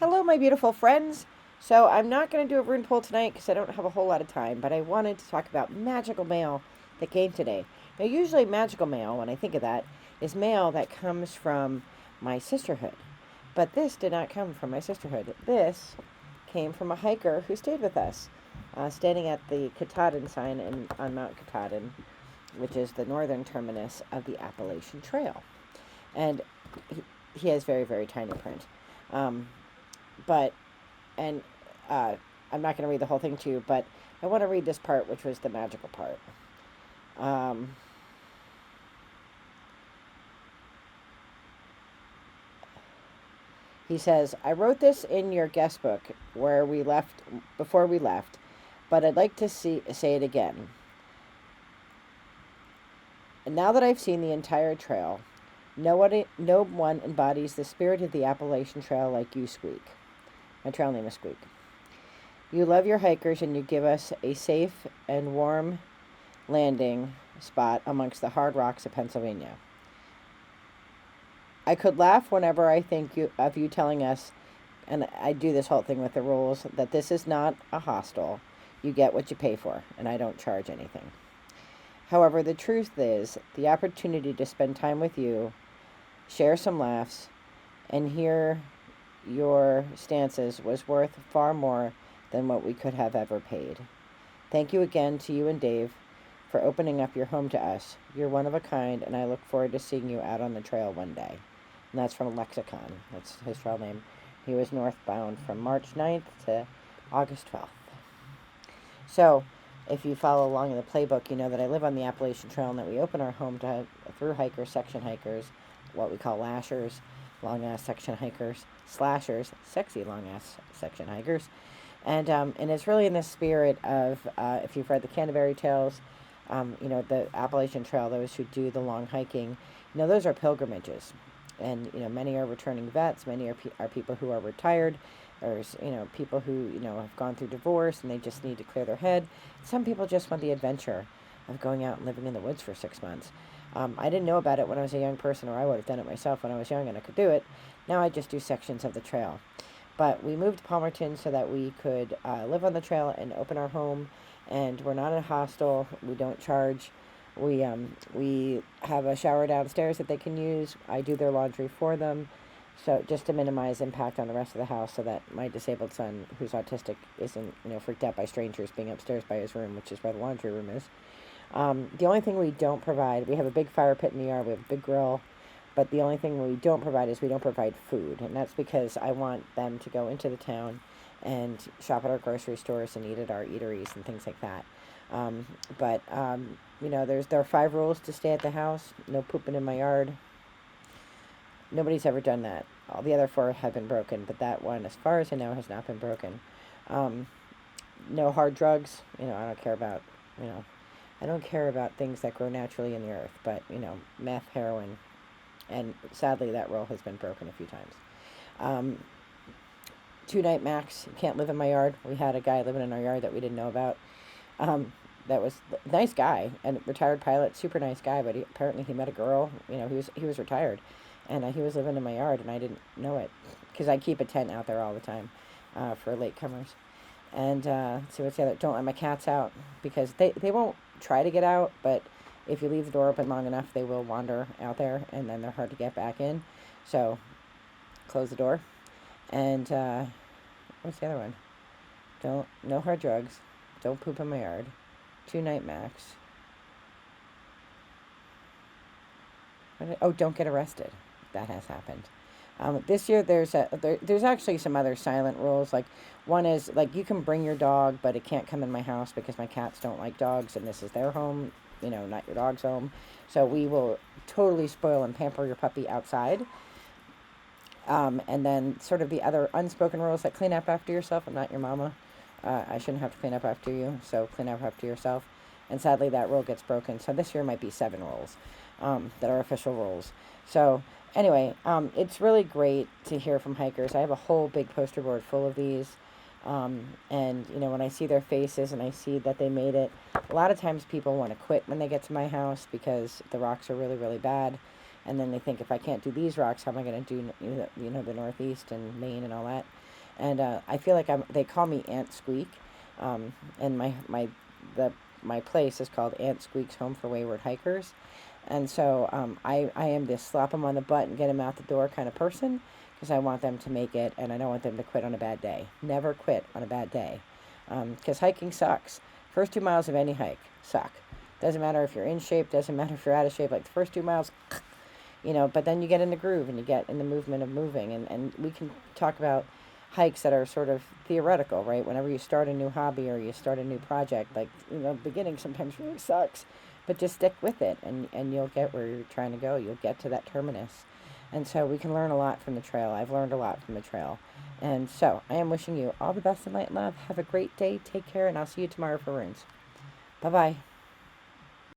Hello, my beautiful friends. So, I'm not going to do a rune pull tonight because I don't have a whole lot of time, but I wanted to talk about magical mail that came today. Now, usually, magical mail, when I think of that, is mail that comes from my sisterhood. But this did not come from my sisterhood. This came from a hiker who stayed with us, standing at the Katahdin sign on Mount Katahdin, which is the northern terminus of the Appalachian Trail. And he has very, very tiny print. Um, but and I'm not going to read the whole thing to you, but I want to read this part, which was the magical part. Um, he says, "I wrote this in your guest book where we left before we left, but I'd like to say it again. And now that I've seen the entire trail, no one embodies the spirit of the Appalachian Trail like you, Squeak. My trail name is Squeak. You love your hikers and you give us a safe and warm landing spot amongst the hard rocks of Pennsylvania. I could laugh whenever I think of you telling us, and I do this whole thing with the rules, that this is not a hostel. You get what you pay for, and I don't charge anything. However, the truth is, the opportunity to spend time with you, share some laughs, and hear your stances was worth far more than what we could have ever paid. Thank you again to you and Dave for opening up your home to us. You're one of a kind, and I look forward to seeing you out on the trail one day." And that's from Lexicon. That's his trail name. He was northbound from March 9th to August 12th. So, if you follow along in the playbook, you know that I live on the Appalachian Trail and that we open our home to through hikers, section hikers, what we call lashers, long ass section hikers, slashers, sexy long ass section hikers, and it's really in the spirit of if you've read the Canterbury Tales, the Appalachian Trail, those who do the long hiking, those are pilgrimages, and many are returning vets, many are people who are retired. There's people who have gone through divorce and they just need to clear their head. Some people just want the adventure of going out and living in the woods for 6 months. I didn't know about it when I was a young person, or I would have done it myself when I was young and I could do it. Now I just do sections of the trail. But we moved to Palmerton so that we could live on the trail and open our home. And we're not a hostel. We don't charge. We have a shower downstairs that they can use. I do their laundry for them. So just to minimize impact on the rest of the house, so that my disabled son, who's autistic, isn't freaked out by strangers being upstairs by his room, which is where the laundry room is. The only thing we don't provide, we have a big fire pit in the yard, we have a big grill, but the only thing we don't provide is we don't provide food, and that's because I want them to go into the town and shop at our grocery stores and eat at our eateries and things like that. There are 5 rules to stay at the house: no pooping in my yard. Nobody's ever done that. All the other 4 have been broken, but that one, as far as I know, has not been broken. No hard drugs. I don't care about things that grow naturally in the earth, but, meth, heroin, and sadly that rule has been broken a few times. 2-night max. Can't live in my yard. We had a guy living in our yard that we didn't know about. That was a nice guy and retired pilot, super nice guy, but apparently he met a girl. He was retired, and he was living in my yard, and I didn't know it because I keep a tent out there all the time for latecomers. And see what's the other? Don't let my cats out because they won't try to get out, but if you leave the door open long enough, they will wander out there, and then they're hard to get back in. So close the door. And what's the other one? No hard drugs. Don't poop in my yard. 2-night max. Don't get arrested. That has happened. This year there's actually some other silent rules. Like, one is like you can bring your dog, but it can't come in my house because my cats don't like dogs, and this is their home. Not your dog's home. So we will totally spoil and pamper your puppy outside. And then sort of the other unspoken rules, like clean up after yourself. I'm not your mama. I shouldn't have to clean up after you, so clean up after yourself. And sadly, that rule gets broken. So this year might be 7 rules that are official rules. So anyway, it's really great to hear from hikers. I have a whole big poster board full of these. And when I see their faces and I see that they made it, a lot of times people want to quit when they get to my house because the rocks are really, really bad. And then they think, if I can't do these rocks, how am I going to do, the Northeast and Maine and all that? And I feel like they call me Aunt Squeak, and my place is called Aunt Squeak's Home for Wayward Hikers. And so I am this slap them on the butt and get them out the door kind of person, because I want them to make it, and I don't want them to quit on a bad day. Never quit on a bad day, because hiking sucks. First 2 miles of any hike suck. Doesn't matter if you're in shape, doesn't matter if you're out of shape. Like the first 2 miles, but then you get in the groove and you get in the movement of moving. And we can talk about hikes that are sort of theoretical, right? Whenever you start a new hobby or you start a new project, like, the beginning sometimes really sucks, but just stick with it, and you'll get where you're trying to go. You'll get to that terminus. And so we can learn a lot from the trail. I've learned a lot from the trail. And so I am wishing you all the best in light and love. Have a great day. Take care, and I'll see you tomorrow for runes. Bye-bye.